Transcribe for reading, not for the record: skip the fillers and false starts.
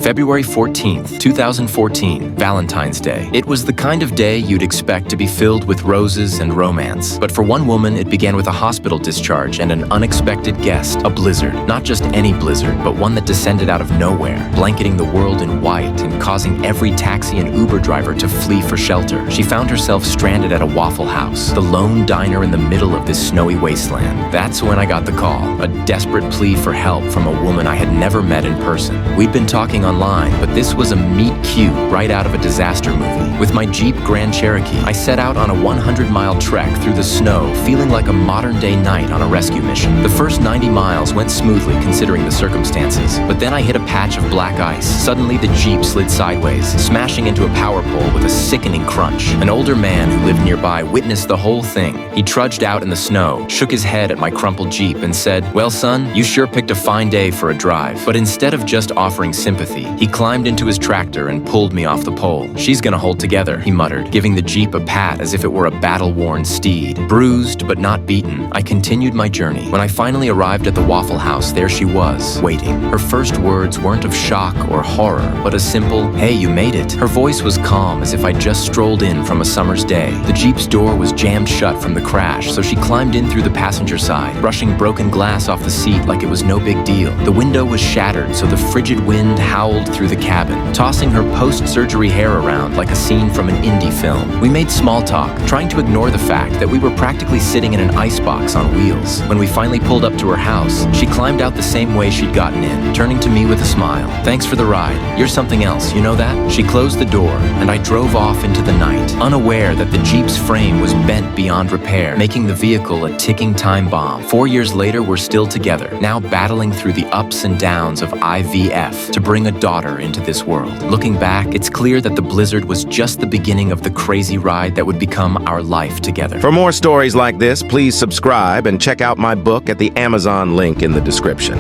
February 14th, 2014, Valentine's Day. It was the kind of day you'd expect to be filled with roses and romance. But for one woman, it began with a hospital discharge and an unexpected guest, a blizzard. Not just any blizzard, but one that descended out of nowhere, blanketing the world in white and causing every taxi and Uber driver to flee for shelter. She found herself stranded at a Waffle House, the lone diner in the middle of this snowy wasteland. That's when I got the call, a desperate plea for help from a woman I had never met in person. We'd been talking online, but this was a meet cute right out of a disaster movie. With my Jeep Grand Cherokee, I set out on a 100-mile trek through the snow, feeling like a modern-day knight on a rescue mission. The first 90 miles went smoothly considering the circumstances, but then I hit a patch of black ice. Suddenly, the Jeep slid sideways, smashing into a power pole with a sickening crunch. An older man who lived nearby witnessed the whole thing. He trudged out in the snow, shook his head at my crumpled Jeep, and said, "Well, son, you sure picked a fine day for a drive." But instead of just offering sympathy, he climbed into his tractor and pulled me off the pole. "She's gonna hold together," he muttered, giving the Jeep a pat as if it were a battle-worn steed. Bruised but not beaten, I continued my journey. When I finally arrived at the Waffle House, there she was, waiting. Her first words weren't of shock or horror, but a simple, "Hey, you made it." Her voice was calm, as if I'd just strolled in from a summer's day. The Jeep's door was jammed shut from the crash, so she climbed in through the passenger side, brushing broken glass off the seat like it was no big deal. The window was shattered, so the frigid wind howled through the cabin, tossing her post-surgery hair around like a scene from an indie film. We made small talk, trying to ignore the fact that we were practically sitting in an icebox on wheels. When we finally pulled up to her house, she climbed out the same way she'd gotten in, turning to me with a smile. "Thanks for the ride. You're something else, you know that?" She closed the door, and I drove off into the night, unaware that the Jeep's frame was bent beyond repair, making the vehicle a ticking time bomb. 4 years later, we're still together, now battling through the ups and downs of IVF to bring a daughter into this world. Looking back, it's clear that the blizzard was just the beginning of the crazy ride that would become our life together. For more stories like this, please subscribe and check out my book at the Amazon link in the description.